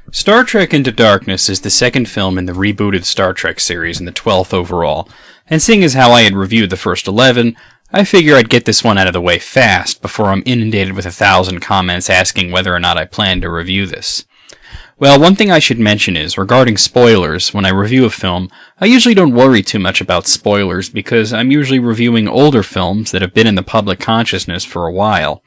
Star Trek Into Darkness is the second film in the rebooted Star Trek series and the 12th overall, and seeing as how I had reviewed the first 11, I figure I'd get this one out of the way fast before I'm inundated with 1,000 comments asking whether or not I plan to review this. Well, one thing I should mention is, regarding spoilers, when I review a film, I usually don't worry too much about spoilers because I'm usually reviewing older films that have been in the public consciousness for a while,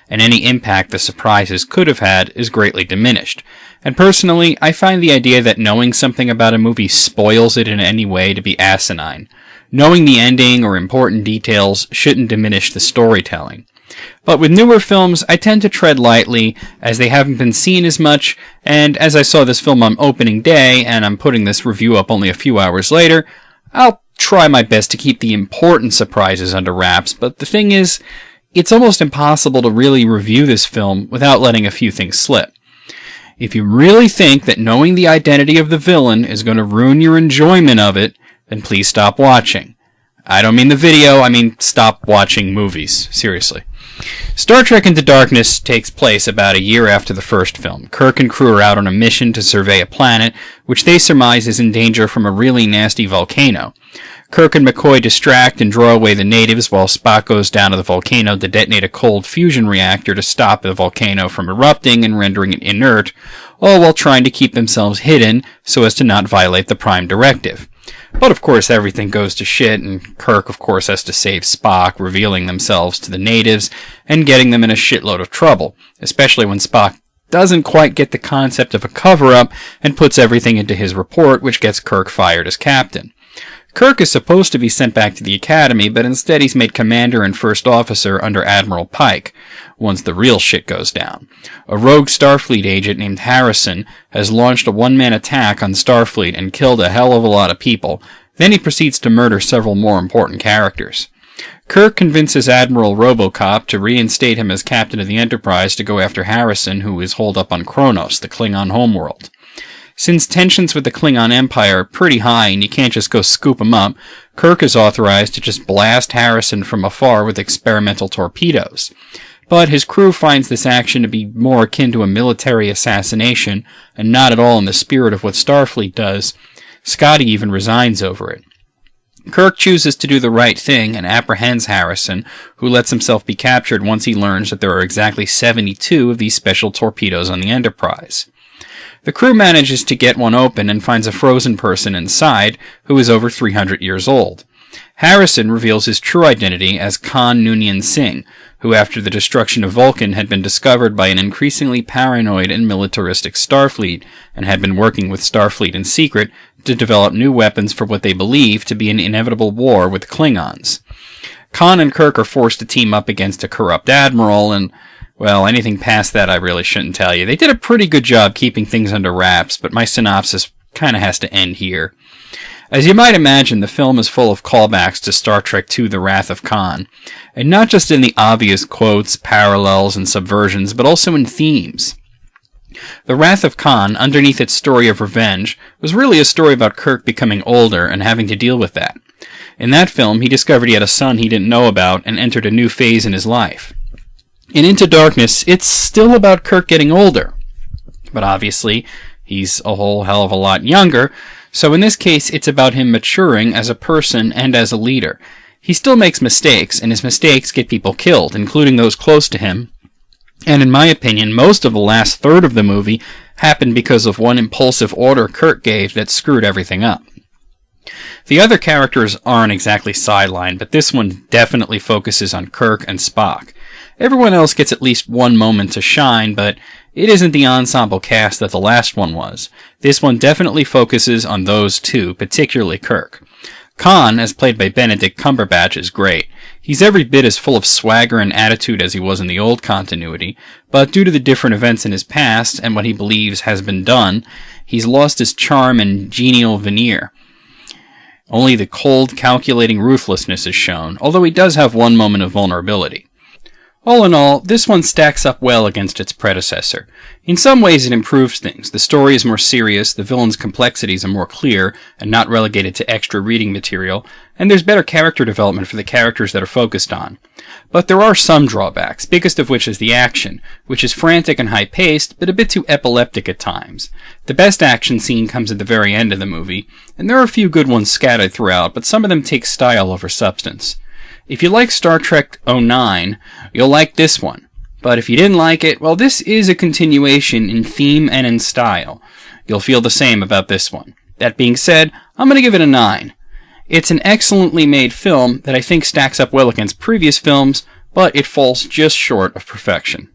and any impact the surprises could have had is greatly diminished. And personally, I find the idea that knowing something about a movie spoils it in any way to be asinine. Knowing the ending or important details shouldn't diminish the storytelling. But with newer films, I tend to tread lightly, as they haven't been seen as much, and as I saw this film on opening day, and I'm putting this review up only a few hours later, I'll try my best to keep the important surprises under wraps, but the thing is, it's almost impossible to really review this film without letting a few things slip. If you really think that knowing the identity of the villain is going to ruin your enjoyment of it, then please stop watching. I don't mean the video, I mean stop watching movies. Seriously. Star Trek Into Darkness takes place about a year after the first film. Kirk and crew are out on a mission to survey a planet, which they surmise is in danger from a really nasty volcano. Kirk and McCoy distract and draw away the natives while Spock goes down to the volcano to detonate a cold fusion reactor to stop the volcano from erupting and rendering it inert, all while trying to keep themselves hidden so as to not violate the Prime Directive. But of course everything goes to shit, and Kirk of course has to save Spock, revealing themselves to the natives and getting them in a shitload of trouble, especially when Spock doesn't quite get the concept of a cover-up and puts everything into his report, which gets Kirk fired as captain. Kirk is supposed to be sent back to the Academy, but instead he's made commander and first officer under Admiral Pike, once the real shit goes down. A rogue Starfleet agent named Harrison has launched a one-man attack on Starfleet and killed a hell of a lot of people. Then he proceeds to murder several more important characters. Kirk convinces Admiral Robocop to reinstate him as captain of the Enterprise to go after Harrison, who is holed up on Kronos, the Klingon homeworld. Since tensions with the Klingon Empire are pretty high and you can't just go scoop him up, Kirk is authorized to just blast Harrison from afar with experimental torpedoes. But his crew finds this action to be more akin to a military assassination and not at all in the spirit of what Starfleet does. Scotty even resigns over it. Kirk chooses to do the right thing and apprehends Harrison, who lets himself be captured once he learns that there are exactly 72 of these special torpedoes on the Enterprise. The crew manages to get one open and finds a frozen person inside who is over 300 years old. Harrison reveals his true identity as Khan Noonien Singh, who after the destruction of Vulcan had been discovered by an increasingly paranoid and militaristic Starfleet and had been working with Starfleet in secret to develop new weapons for what they believe to be an inevitable war with Klingons. Khan and Kirk are forced to team up against a corrupt admiral and, well, anything past that I really shouldn't tell you. They did a pretty good job keeping things under wraps, but my synopsis kind of has to end here. As you might imagine, the film is full of callbacks to Star Trek II: The Wrath of Khan, and not just in the obvious quotes, parallels, and subversions, but also in themes. The Wrath of Khan, underneath its story of revenge, was really a story about Kirk becoming older and having to deal with that. In that film, he discovered he had a son he didn't know about and entered a new phase in his life. In Into Darkness, it's still about Kirk getting older, but obviously, he's a whole hell of a lot younger, so in this case, it's about him maturing as a person and as a leader. He still makes mistakes, and his mistakes get people killed, including those close to him. And in my opinion, most of the last third of the movie happened because of one impulsive order Kirk gave that screwed everything up. The other characters aren't exactly sidelined, but this one definitely focuses on Kirk and Spock. Everyone else gets at least one moment to shine, but it isn't the ensemble cast that the last one was. This one definitely focuses on those two, particularly Kirk. Khan, as played by Benedict Cumberbatch, is great. He's every bit as full of swagger and attitude as he was in the old continuity, but due to the different events in his past and what he believes has been done, he's lost his charm and genial veneer. Only the cold, calculating ruthlessness is shown, although he does have one moment of vulnerability. All in all, this one stacks up well against its predecessor. In some ways it improves things. The story is more serious, the villain's complexities are more clear and not relegated to extra reading material, and there's better character development for the characters that are focused on. But there are some drawbacks, biggest of which is the action, which is frantic and high-paced, but a bit too epileptic at times. The best action scene comes at the very end of the movie, and there are a few good ones scattered throughout, but some of them take style over substance. If you like Star Trek 09, you'll like this one. But if you didn't like it, well, this is a continuation in theme and in style. You'll feel the same about this one. That being said, I'm going to give it a 9. It's an excellently made film that I think stacks up well against previous films, but it falls just short of perfection.